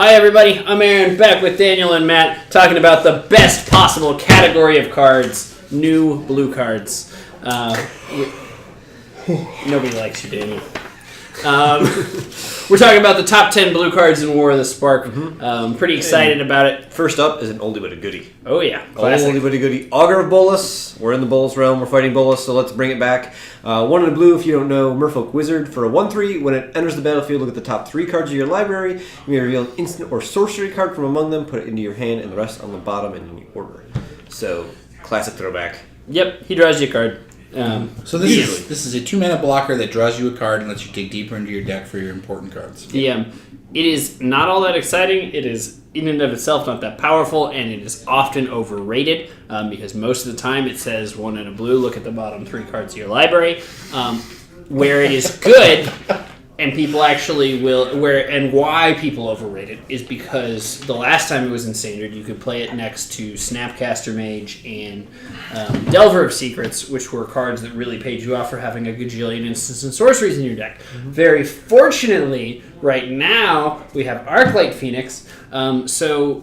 Hi everybody, I'm Aaron, back with Daniel and Matt, talking about the best possible category of cards, new blue cards. Nobody likes you, Daniel. We're talking about the top 10 blue cards in War of the Spark. Pretty excited about it. First up is an oldie but a goodie. Oh yeah, classic. Oldie but a goodie. Augur of Bolas. We're in the Bolas realm. We're fighting Bolas, so let's bring it back. One in the blue, if you don't know, Merfolk Wizard. For a 1/3, when it enters the battlefield, look at the top 3 cards of your library. You may reveal an instant or sorcery card from among them, put it into your hand, and the rest on the bottom in any order. So, classic throwback. Yep, he draws you a card. So this is a 2-mana blocker that draws you a card and lets you dig deeper into your deck for your important cards. It is not all that exciting. It is in and of itself not that powerful, and it is often overrated because most of the time it says 1 in a blue, look at the bottom 3 cards of your library. Where it is good, and people actually why people overrate it is because the last time it was in Standard, you could play it next to Snapcaster Mage and Delver of Secrets, which were cards that really paid you off for having a gajillion instants and sorceries in your deck. Very fortunately, right now, we have Arclight Phoenix, so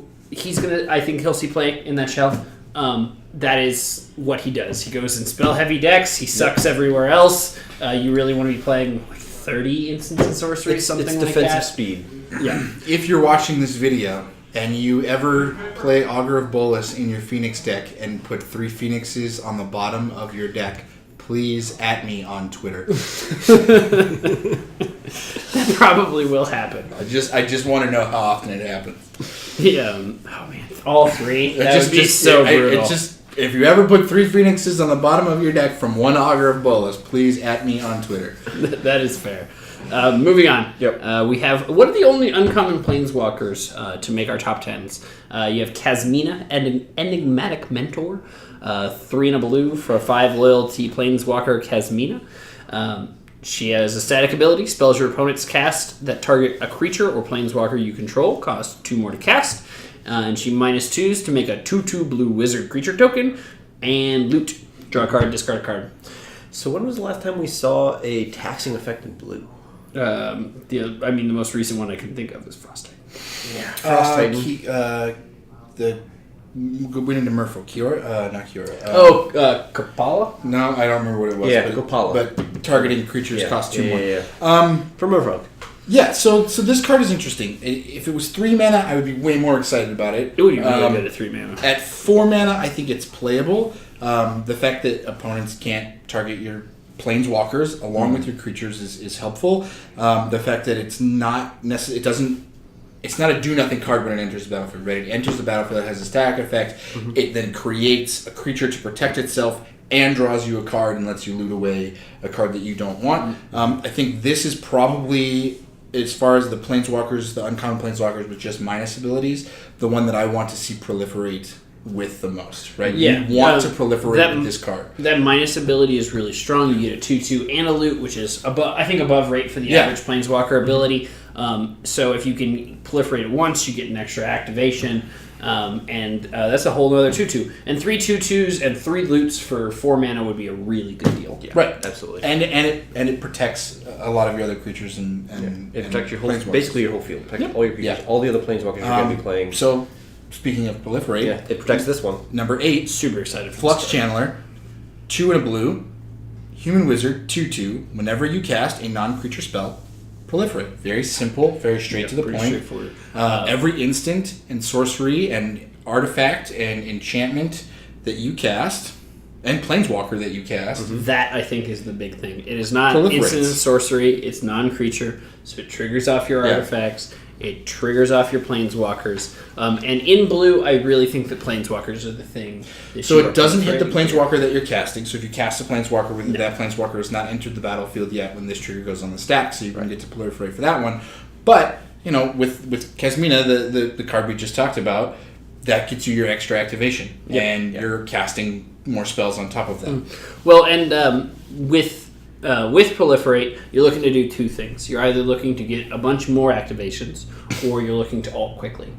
I think he'll see play in that shelf. That is what he does. He goes in spell-heavy decks, he sucks everywhere else. You really want to be playing 30 instants and sorceries, something like that. It's defensive speed. Yeah. If you're watching this video and you ever play Augur of Bolas in your Phoenix deck and put 3 Phoenixes on the bottom of your deck, please @ me on Twitter. That probably will happen. I just want to know how often it happens. Yeah. Oh man, all 3. That would be so brutal. If you ever put 3 Phoenixes on the bottom of your deck from one Augur of Bolas, please @ me on Twitter. That is fair. Moving on. Yep. We have, what are the only uncommon Planeswalkers to make our top 10s? You have Kasmina, an Enigmatic Mentor. 3 in a blue for a 5 loyalty Planeswalker, Kasmina. She has a static ability. Spells your opponents cast that target a creature or Planeswalker you control. Cost 2 more to cast. And she -2s to make a 2/2 blue wizard creature token. And loot. Draw a card, discard a card. So when was the last time we saw a taxing effect in blue? The most recent one I can think of is Frostite. Yeah. Frostite. We need a Merfolk. Kiora? Not Kiora. Kapala? No, I don't remember what it was. Yeah, Kapala. But targeting creatures cost 2 more. For Merfolk. Yeah, so this card is interesting. If it was 3 mana, I would be way more excited about it. It would be really good at 3 mana. At 4 mana, I think it's playable. The fact that opponents can't target your Planeswalkers along with your creatures is helpful. The fact that it's not it's not a do-nothing card when it enters the battlefield. Right? It enters the battlefield, it has a static effect. It then creates a creature to protect itself and draws you a card and lets you loot away a card that you don't want. I think this is probably, as far as the Planeswalkers, the uncommon Planeswalkers with just minus abilities, the one that I want to see proliferate with the most, right? Yeah. You want to proliferate with this card. That minus ability is really strong. You get a 2/2 and a loot, which is above rate for the average Planeswalker ability. So if you can proliferate it once, you get an extra activation. And that's a whole other 2/2. And 3 2/2s and 3 loots for 4 mana would be a really good deal. Yeah, right, absolutely. And it protects a lot of your other creatures and it protects your whole, basically your whole field. Protects all your creatures, all the other Planeswalkers you're going to be playing. So speaking of proliferate, it protects this one. Number 8, super excited. For Flux Channeler, 2 in a blue, human wizard, 2/2. Whenever you cast a non-creature spell, proliferate. Very simple, very straight to the point. Straightforward. Every instant and sorcery and artifact and enchantment that you cast, and Planeswalker that you cast. That, I think, is the big thing. It is not instant and sorcery. It's non-creature, so it triggers off your artifacts. It triggers off your Planeswalkers. And in blue, I really think that Planeswalkers are the thing. So it doesn't hit the Planeswalker that you're casting. So if you cast a Planeswalker, that Planeswalker has not entered the battlefield yet when this trigger goes on the stack, so you can get to proliferate for that one. But, with Kasmina, the card we just talked about, that gets you your extra activation. And you're casting more spells on top of that. Well, and with Proliferate, you're looking to do 2 things. You're either looking to get a bunch more activations, or you're looking to ult quickly.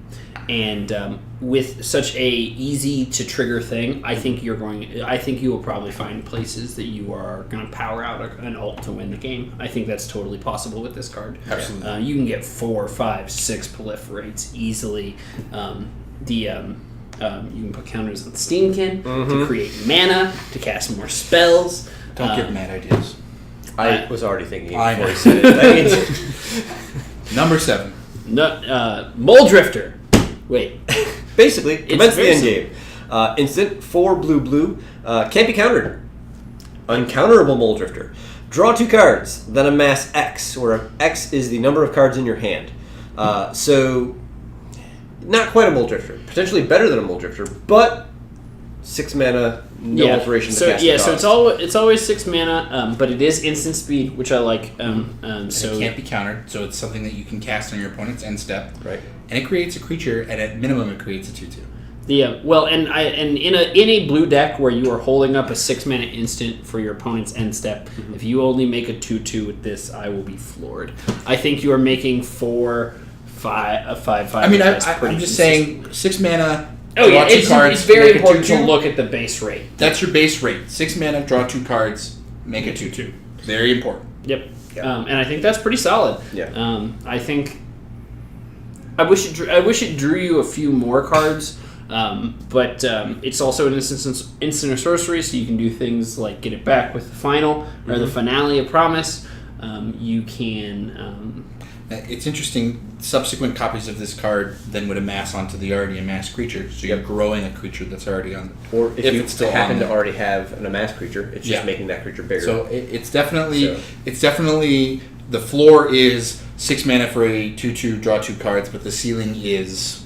And with such a easy to trigger thing, I think you will probably find places that you are going to power out an ult to win the game. I think that's totally possible with this card. Absolutely. You can get 4, 5, 6 proliferates easily. You can put counters on Steamkin to create mana, to cast more spells. Don't give mad ideas. I was already thinking I before know. you said it. Number 7. Mole Drifter. Wait. Basically, commence the very end game. Instant 4 blue. Can't be countered. Uncounterable Mole Drifter. Draw 2 cards, then amass X, where X is the number of cards in your hand. So, not quite a Mole Drifter. Potentially better than a Mole Drifter, but 6 mana, no alteration to cast the so cost. it's always 6 mana, but it is instant speed, which I like. So It can't be countered, so it's something that you can cast on your opponent's end step. Right. And it creates a creature, and at minimum it creates a 2/2. And in a blue deck where you are holding up a 6 mana instant for your opponent's end step, if you only make a 2/2 with this, I will be floored. I think you are making 4, 5, 5. I mean, that's I'm pretty just consistent. saying 6 mana. Oh yeah, draw 2 it's cards, very make a important to 2/2. look at the base rate. That's your base rate. 6 mana, draw 2 cards, make a 2/2. Very important. Yep. Yeah. And I think that's pretty solid. Yeah. I think. I wish it drew you a few more cards, but it's also an instant or sorcery, so you can do things like get it back with the final or the finale of promise. You can. It's interesting. Subsequent copies of this card then would amass onto the already amassed creature, so you're growing a creature that's already on. Or if you it's still happen on to there. already have an amassed creature, it's just making that creature bigger. So it's definitely the floor is 6 mana for a 2/2, draw 2 cards, but the ceiling is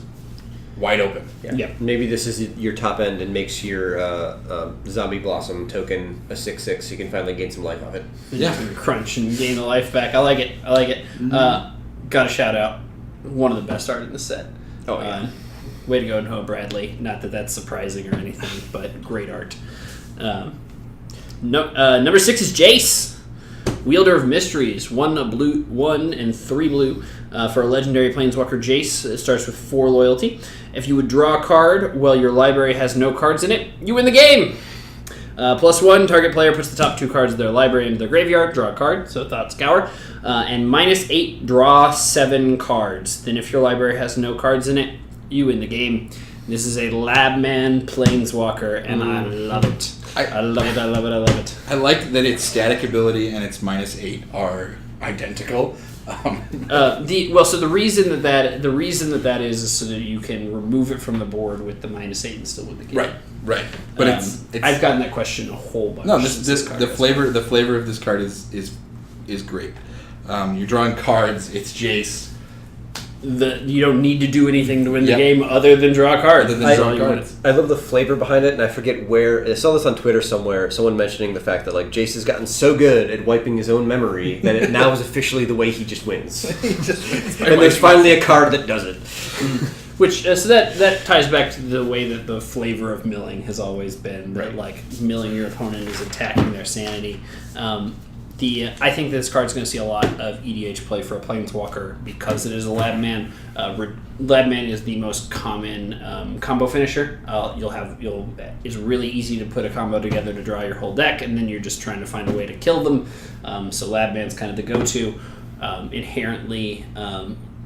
wide open. Yeah. Maybe this is your top end and makes your Zombie Blossom token a 6/6, so you can finally gain some life off it. Yeah. Crunch and gain the life back. I like it. Got to shout out one of the best art in the set. Oh, yeah. Way to go, Noah Bradley. Not that that's surprising or anything, but great art. Number 6 is Jace, Wielder of Mysteries. 1 and 3 blue for a legendary Planeswalker Jace. It starts with 4 loyalty. If you would draw a card while your library has no cards in it, you win the game. +1, target player puts the top 2 cards of their library into their graveyard, draw a card, so Thought Scour. And -8, draw 7 cards. Then if your library has no cards in it, you win the game. This is a Labman Planeswalker, and I love it. I love it. I like that its static ability and its -8 are identical. The reason that is so that you can remove it from the board with the -8 and still win the game. Right. But it's I've gotten that question a whole bunch. no. since card The was flavor of this card is great. You're drawing cards. It's Jace. You don't need to do anything to win the Yep. game other than draw cards. Other than That's draw all you cards. want. I love the flavor behind it, and I forget where. I saw this on Twitter somewhere. Someone mentioning the fact that like Jace has gotten so good at wiping his own memory that it now is officially the way he just wins. And there's finally a card that does it. Which so that ties back to the way that the flavor of milling has always been. That like milling your opponent is attacking their sanity. I think this card's going to see a lot of EDH play for a Planeswalker because it is a Labman. Labman is the most common combo finisher. It's really easy to put a combo together to draw your whole deck, and then you're just trying to find a way to kill them. So Labman's kind of the go-to. Inherently,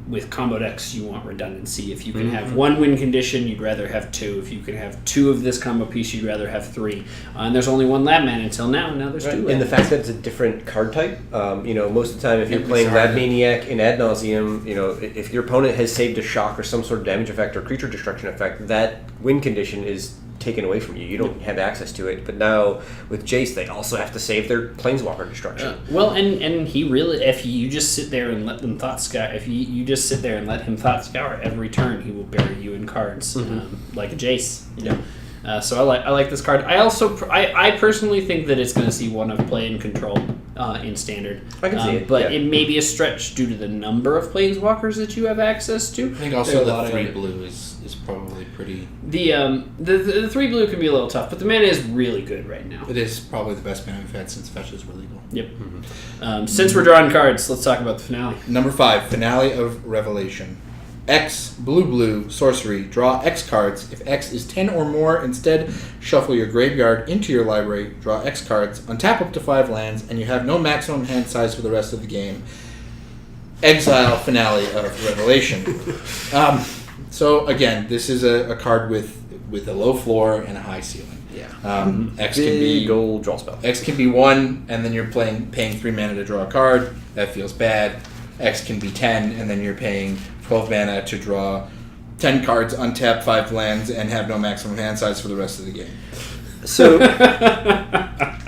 with combo decks, you want redundancy. If you can have 1 win condition, you'd rather have 2. If you can have 2 of this combo piece, you'd rather have 3. And there's only 1 Labman until now. Now there's 2 Labman. And the fact that it's a different card type, most of the time if you're It's playing hard. Lab Maniac in Ad Nauseam, if your opponent has saved a shock or some sort of damage effect or creature destruction effect, that win condition is taken away from you. You don't have access to it. But now with Jace, they also have to save their Planeswalker destruction. And he really, if you just sit there and let them Thought Scour, if you just sit there and let him Thought Scour every turn, he will bury you in cards like a Jace. So I like this card. I personally think that it's going to see one of play and control in standard. I can see it, but yeah. it may be a stretch due to the number of Planeswalkers that you have access to. I think also the 3 blue is probably pretty. The 3 blue can be a little tough, but the mana is really good right now. It is probably the best mana we've had since fetches were legal. Yep. Since we're drawing cards, let's talk about the finale. Number 5, Finale of Revelation. X, blue, sorcery. Draw X cards. If X is 10 or more, instead shuffle your graveyard into your library. Draw X cards. Untap up to 5 lands, and you have no maximum hand size for the rest of the game. Exile finale of Revelation. So again, this is a card with a low floor and a high ceiling. Yeah. X can be gold draw spell. X can be 1, and then you're paying 3 mana to draw a card. That feels bad. X can be 10, and then you're paying 12 mana to draw 10 cards, untap 5 lands, and have no maximum hand size for the rest of the game. So,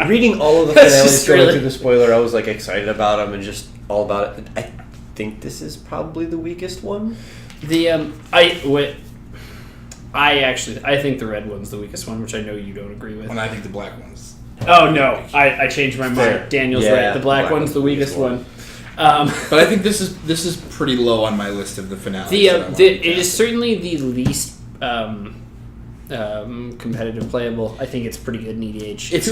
reading all of the finales going through the spoiler, I was like excited about them and just all about it. I think this is probably the weakest one. I think the red one's the weakest one, which I know you don't agree with. And I think the black one's... Oh, no. I changed my mind. Daniel's right. The black one's the weakest one. But I think this is pretty low on my list of the finales. It is certainly the least competitive playable. I think it's pretty good in EDH. If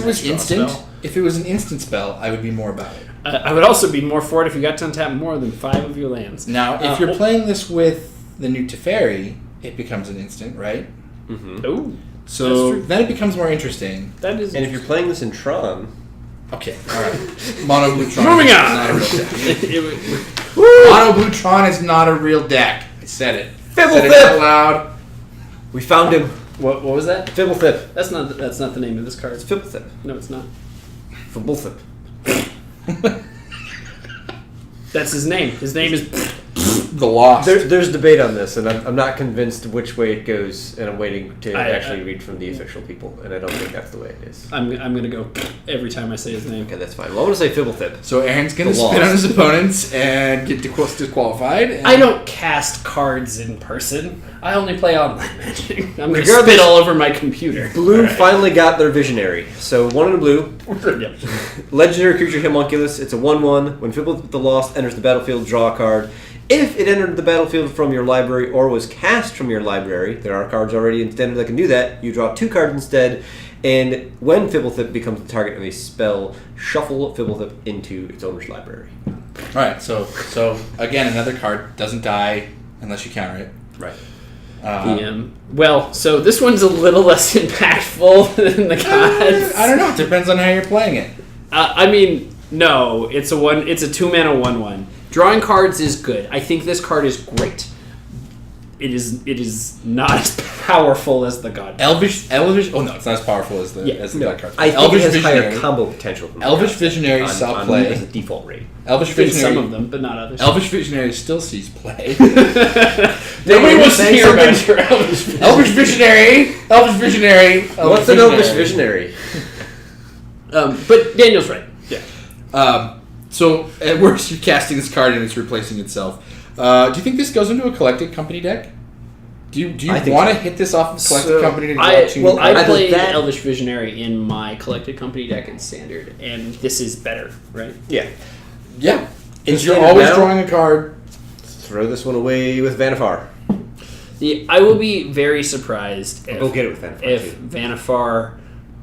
it was an instant spell, I would be more about it. I would also be more for it if you got to untap more than 5 of your lands. Now, if you're playing this with the new Teferi, it becomes an instant, right? Mm-hmm. Ooh. So then it becomes more interesting. That is. And if you're playing this in Tron... Okay, alright. Mono Blue Tron Moving on! Mono Blue Tron is not a real deck. I said it. Fibblethip! Said it out loud. We found him. What was that? Fibblethip. That's not the name of this card. It's Fibblethip. No, it's not. Fibblethip. That's his name. His name is The Lost. There's debate on this, and I'm not convinced which way it goes, and I'm waiting to actually read from the official people, and I don't think that's the way it is. I'm gonna go every time I say his name. Okay, that's fine. Well, I want to say Fibblethip. So Aaron's going to spin on his opponents and get disqualified. And I don't cast cards in person. I only play online Magic. I'm gonna Regardless, spit all over my computer. Blue finally got their Visionary. So 1 in a blue. Yep. Legendary creature Homunculus. It's a 1/1. When Fibblethip the Lost enters the battlefield, draw a card. If it entered the battlefield from your library or was cast from your library, there are cards already in Standard that can do that. You draw 2 cards instead, and when Fibblethip becomes the target of a spell, shuffle Fibblethip into its owner's library. Alright, so again, another card doesn't die unless you counter it. Right. So this one's a little less impactful than the gods. I don't know. It depends on how you're playing it. No. It's a 2-mana 1/1. Drawing cards is good. I think this card is great. It is not as powerful as the god. Elvish. Oh no, it's not as powerful as the black card. I think Elvish it has Visionary. higher combo potential. Than Elvish Visionary saw on play as a default rate. Elvish I think Visionary. some of them, but not others. Elvish Visionary still sees play. Nobody wants to hear about your Elvish Visionary. Elvish Visionary. Elvish Visionary. What's an Elvish Visionary? But Daniel's right. Yeah. So at worst, you're casting this card and it's replacing itself. Do you think this goes into a collected company deck? Do you want to hit this off of collected company to draw 2 cards? I played Elvish Visionary in my collected company deck in Standard, and this is better, right? Yeah. Yeah. Because Standard you're always now, drawing a card. Throw this one away with Vanifar. I will be very surprised Go get it with Vanifar, if too. Vanifar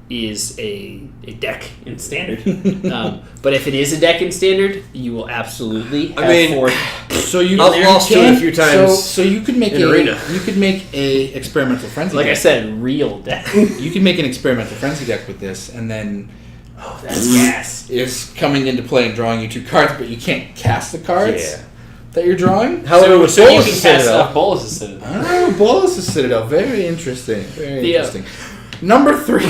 is a deck in Standard. But if it is a deck in Standard, you will absolutely have so you I've lost to it a few times. So you could make Arena. You could make a experimental frenzy. like deck. I said, real deck. You can make an experimental frenzy deck with this, and then That's gas. is coming into play and drawing you 2 cards, but you can't cast the cards that you're drawing. However, with So you Bolas' can cast Citadel, off Bolas' Citadel. Oh, Bolas' Citadel. Very interesting. Very interesting. Number 3.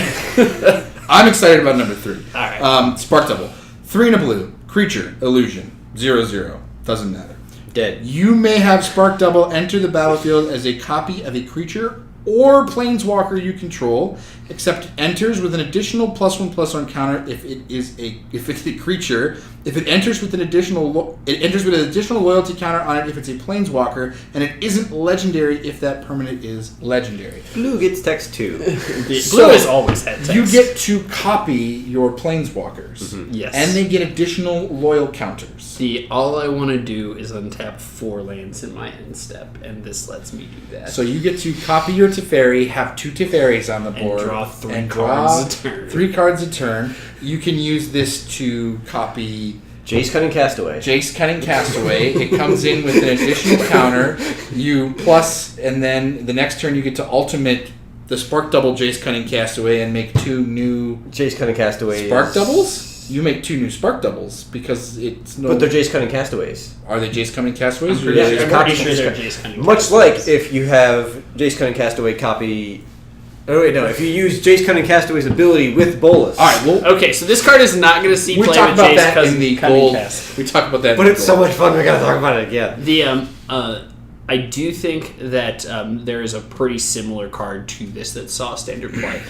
I'm excited about number 3. All right. Spark Double. 3 in a blue. Creature. Illusion. 0/0. Doesn't matter. dead. You may have Spark Double enter the battlefield as a copy of a creature or planeswalker you control, except it enters with an additional +1/+1 counter if it's a creature. If it enters with an additional loyalty counter on it if it's a planeswalker, and it isn't legendary if that permanent is legendary. Blue gets text too. Blue has always had text. You get to copy your planeswalkers. Mm-hmm. Yes. And they get additional loyal counters. See, all I want to do is untap 4 lands in my end step, and this lets me do that. So you get to copy your Teferi, have 2 Teferis on the board, And draw 3 and cards draw a turn. 3 cards a turn. You can use this to copy Jace Cunning Castaway. Jace Cunning Castaway. It comes in with an additional counter. You plus, and then the next turn you get to ultimate the Spark Double Jace Cunning Castaway and make 2 new Jace Cunning Castaways. Spark Doubles? You make 2 new Spark Doubles because it's no. But they're Jace Cunning Castaways. Are they Jace Cunning Castaways? I'm pretty sure they're Jace Cunning Much Castaways. like if you have Jace Cunning Castaway copy. Oh wait, no. If you use Jace Cunning Castaway's ability with Bolus. All right. Well, Okay, so this card is not going to see we play talked with about Jace that in the Cunning gold. Cast. We talked about that. But in it's the so gold. much fun. We gotta talk about it again. The I do think that there is a pretty similar card to this that saw standard play.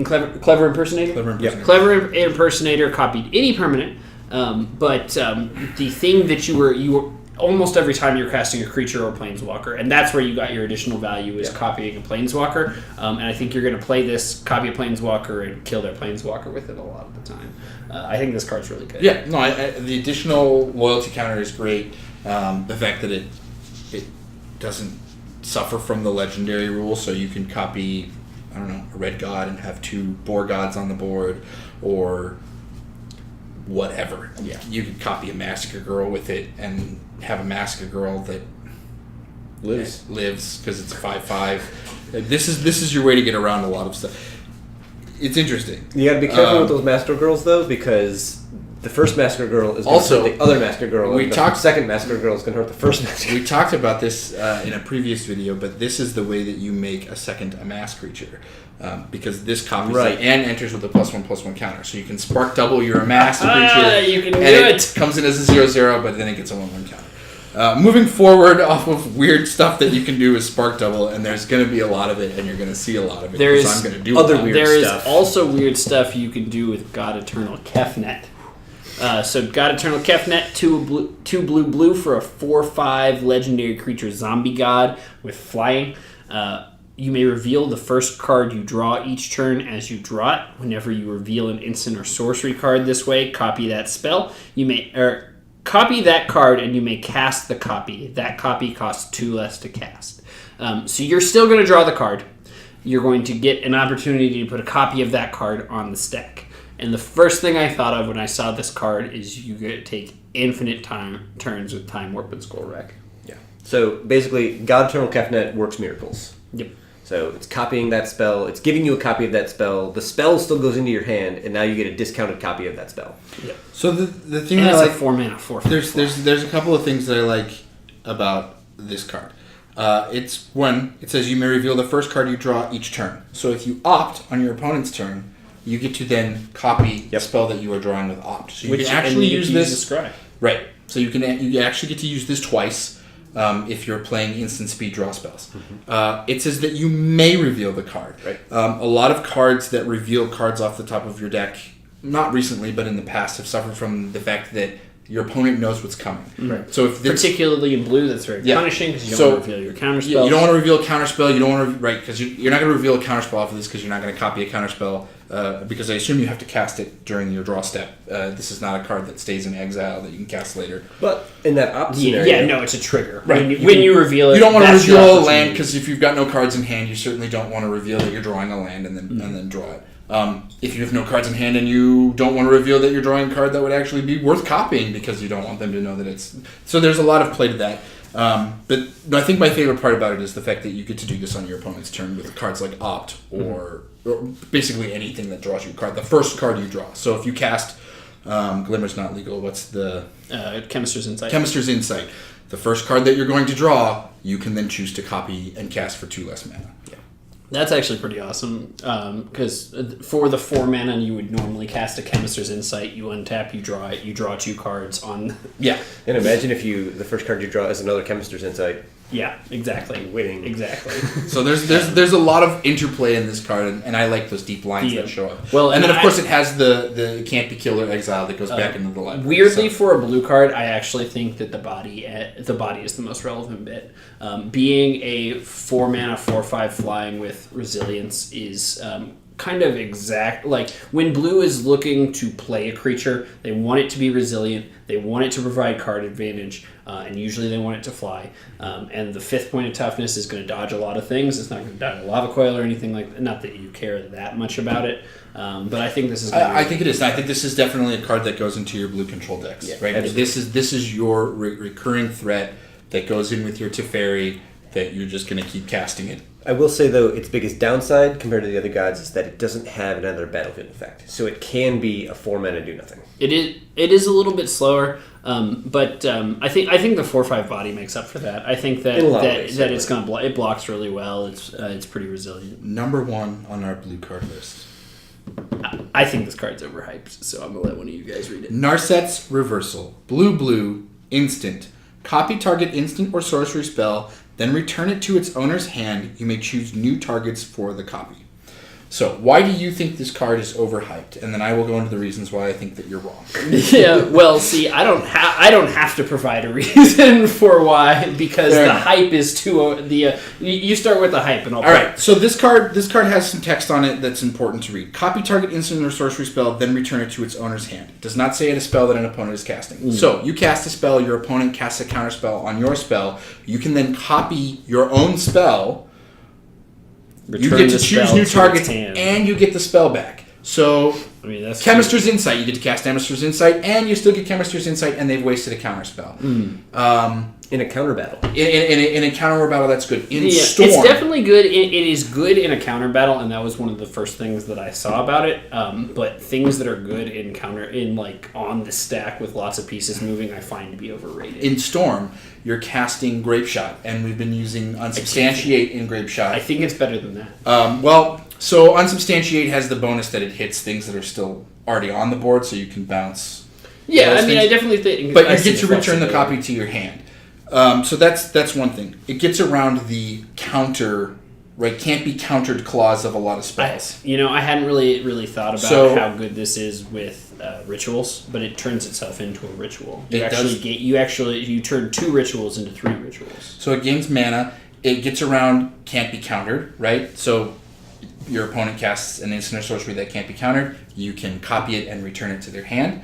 Clever Impersonator. Clever Impersonator copied any permanent, but the thing that you were almost every time you're casting a creature or a planeswalker, and that's where you got your additional value is copying a planeswalker. And I think you're going to play this, copy a planeswalker, and kill their planeswalker with it a lot of the time. I think this card's really good. Yeah, no, the additional loyalty counter is great. The fact that it doesn't suffer from the legendary rule, so you can copy, I don't know, a red god and have 2 boar gods on the board, or whatever. Yeah. You could copy a Massacre Girl with it and have a Massacre Girl that lives because it's a 5/5. This is your way to get around a lot of stuff. It's interesting. You gotta be careful with those Massacre Girls though, because the first Massacre Girl is going to Also, hurt the other Massacre Girl. we and talked- the second Massacre Girl is going to hurt the first Massacre. We talked about this in a previous video, but this is the way that you make a second Amass creature. Because this copies Right. it and enters with a +1/+1 counter. So you can Spark Double your Amass creature. You can do and it. comes in as a 0/0, but then it gets a 1/1 counter. Moving forward off of weird stuff that you can do with Spark Double, and there's going to be a lot of it, and you're going to see a lot of it. There because is I'm going to do other a lot. weird There is stuff. also weird stuff you can do with God Eternal Kefnet. So God Eternal Kefnet, 2 blue for a 4/5 legendary creature zombie god with flying. You may reveal the first card you draw each turn as you draw it. Whenever you reveal an instant or sorcery card this way, copy that spell. You may copy that card and you may cast the copy. That copy costs 2 less to cast. So you're still going to draw the card. You're going to get an opportunity to put a copy of that card on the stack. And the first thing I thought of when I saw this card is you get to take infinite turns with Time Warp and Skull Wreck. Yeah. So basically, God Eternal Kefnet works miracles. Yep. So it's copying that spell. It's giving you a copy of that spell. The spell still goes into your hand, and now you get a discounted copy of that spell. Yep. So the thing And I it's like, a 4-mana 4/4. there's a couple of things that I like about this card. It's one, it says you may reveal the first card you draw each turn. So if you opt on your opponent's turn, you get to then copy the spell that you are drawing with opt. So you can actually use this. Scry. Right. So you actually get to use this twice if you're playing instant speed draw spells. It says that you may reveal the card. Right. A lot of cards that reveal cards off the top of your deck, not recently but in the past, have suffered from the fact that your opponent knows what's coming. Right. So if this, Particularly in blue, that's very punishing because you don't So- want to reveal your counter yeah, spells. you don't want to reveal a counterspell. You don't want to because you're not going to reveal a counterspell off of this because you're not going to copy a counterspell because I assume you have to cast it during your draw step. This is not a card that stays in exile that you can cast later. But in that opt scenario, Yeah, no, it's a trigger. Right. When you reveal it, You don't want to that's your reveal a opportunity. land because if you've got no cards in hand, you certainly don't want to reveal that you're drawing a land and then draw it. If you have no cards in hand and you don't want to reveal that you're drawing a card that would actually be worth copying because you don't want them to know that it's... So there's a lot of play to that. But no, I think my favorite part about it is the fact that you get to do this on your opponent's turn with cards like Opt or basically anything that draws you a card. The first card you draw. So if you cast Glimmer's Not Legal, what's the... Chemist's Insight. Chemist's Insight. The first card that you're going to draw, you can then choose to copy and cast for 2 less mana. That's actually pretty awesome because for the 4 mana you would normally cast a Chemist's Insight. You untap, you draw it, you draw 2 cards on. Yeah. And imagine if the first card you draw is another Chemist's Insight. Yeah, exactly. Winning. Exactly. So there's a lot of interplay in this card, and I like those deep lines that show up. Well, and then of I- course it has the can't be killed or exiled that goes back into the library. Weirdly, So- for a blue card, I actually think that the body is the most relevant bit. Being a 4 mana 4/5 flying with resilience is kind of exact. Like when blue is looking to play a creature, they want it to be resilient. They want it to provide card advantage, and usually they want it to fly. And the 5th point of toughness is going to dodge a lot of things. It's not going to dodge a lava coil or anything like that. Not that you care that much about it, but I think this is. I think it is. I think this is definitely a card that goes into your blue control decks. Right. Absolutely. This is your recurring threat that goes in with your Teferi that you're just going to keep casting it. I will say, though, its biggest downside compared to the other gods is that it doesn't have another battlefield effect. So it can be a 4-mana do-nothing. It is a little bit slower, but I think the 4/5 body makes up for that. I think that it's going to it blocks really well. It's pretty resilient. Number 1 on our blue card list. I think this card's overhyped, so I'm going to let one of you guys read it. Narset's Reversal. Blue, instant. Copy target instant or sorcery spell, then return it to its owner's hand. You may choose new targets for the copy. So, why do you think this card is overhyped? And then I will go into the reasons why I think that you're wrong. Yeah, well, see, I don't have to provide a reason for why, because the hype is too. You start with the hype, and I'll. All right. So this card has some text on it that's important to read. Copy target instant or sorcery spell, then return it to its owner's hand. It does not say it a spell that an opponent is casting. So you cast a spell, your opponent casts a counter spell on your spell. You can then copy your own spell. You get to choose new targets, and you get the spell back. So, that's Chemist's Insight, you get to cast Chemist's Insight, and you still get Chemist's Insight, and they've wasted a counter spell. In a counter battle. In a counter battle, that's good. Storm. It's definitely good. It is good in a counter battle, and that was one of the first things that I saw about it. But things that are good on the stack with lots of pieces moving, I find to be overrated. In Storm, you're casting Grape Shot, and we've been using Unsubstantiate in Grape Shot. I think it's better than that. So Unsubstantiate has the bonus that it hits things that are still already on the board, so you can bounce. Yeah, I definitely think. But you get to return the copy to your hand. So that's one thing. It gets around the counter, right? Can't be countered clause of a lot of spells. I hadn't really thought about how good this is with rituals, but it turns itself into a ritual. You turn 2 rituals into 3 rituals. So it gains mana. It gets around can't be countered, right? So your opponent casts an instant or sorcery that can't be countered. You can copy it and return it to their hand.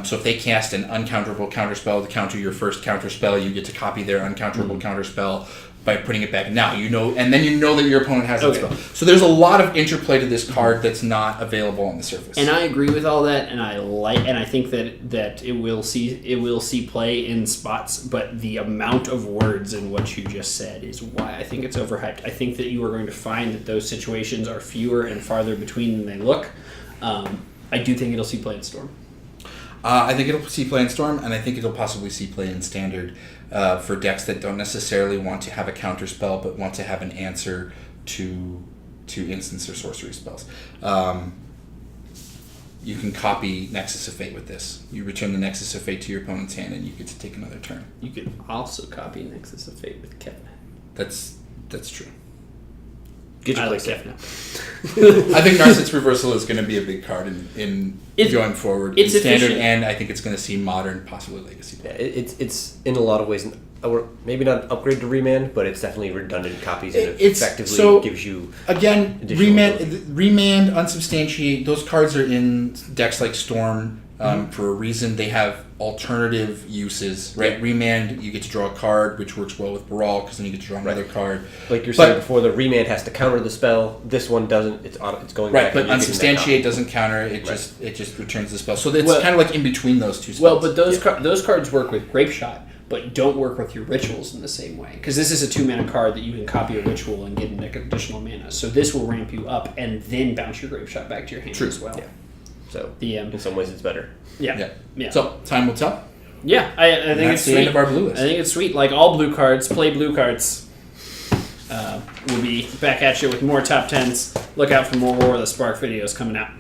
So if they cast an uncounterable counterspell to counter your first counterspell, you get to copy their uncounterable counterspell by putting it back. Now and then you know that your opponent has that spell. So there's a lot of interplay to this card that's not available on the surface. And I agree with all that, and I think that it will see play in spots, but the amount of words in what you just said is why I think it's overhyped. I think that you are going to find that those situations are fewer and farther between than they look. I do think it'll see play in Storm. I think it'll see play in Storm, and I think it'll possibly see play in Standard for decks that don't necessarily want to have a counter spell, but want to have an answer to instants or sorcery spells. You can copy Nexus of Fate with this. You return the Nexus of Fate to your opponent's hand, and you get to take another turn. You can also copy Nexus of Fate with Kevin. That's true. I like Kevin. I think Narset's Reversal is going to be a big card in going forward. It's in Standard, efficient. And I think it's going to see Modern, possibly Legacy. Yeah, it's in a lot of ways, maybe not an upgrade to Remand, but it's definitely redundant copies, and it effectively gives you Remand, Unsubstantiate. Those cards are in decks like Storm for a reason. They have alternative uses, right? Yeah. Remand, you get to draw a card, which works well with Baral, because then you get to draw another card. Like you're saying before, the Remand has to counter the spell. This one doesn't. It's going right, but Unsubstantiate doesn't counter. It just returns the spell. So it's kind of like in between those two spells. Well, but those cards work with Grape Shot, but don't work with your rituals in the same way. Because this is a 2-mana card that you can copy a ritual and get an additional mana. So this will ramp you up and then bounce your Grape Shot back to your hand as well. Yeah. So in some ways it's better. Yeah. So time will tell. Yeah, I think it's the sweet. End of our blue list. I think it's sweet. Like all blue cards, play blue cards. We'll be back at you with more top 10s. Look out for more War of the Spark videos coming out.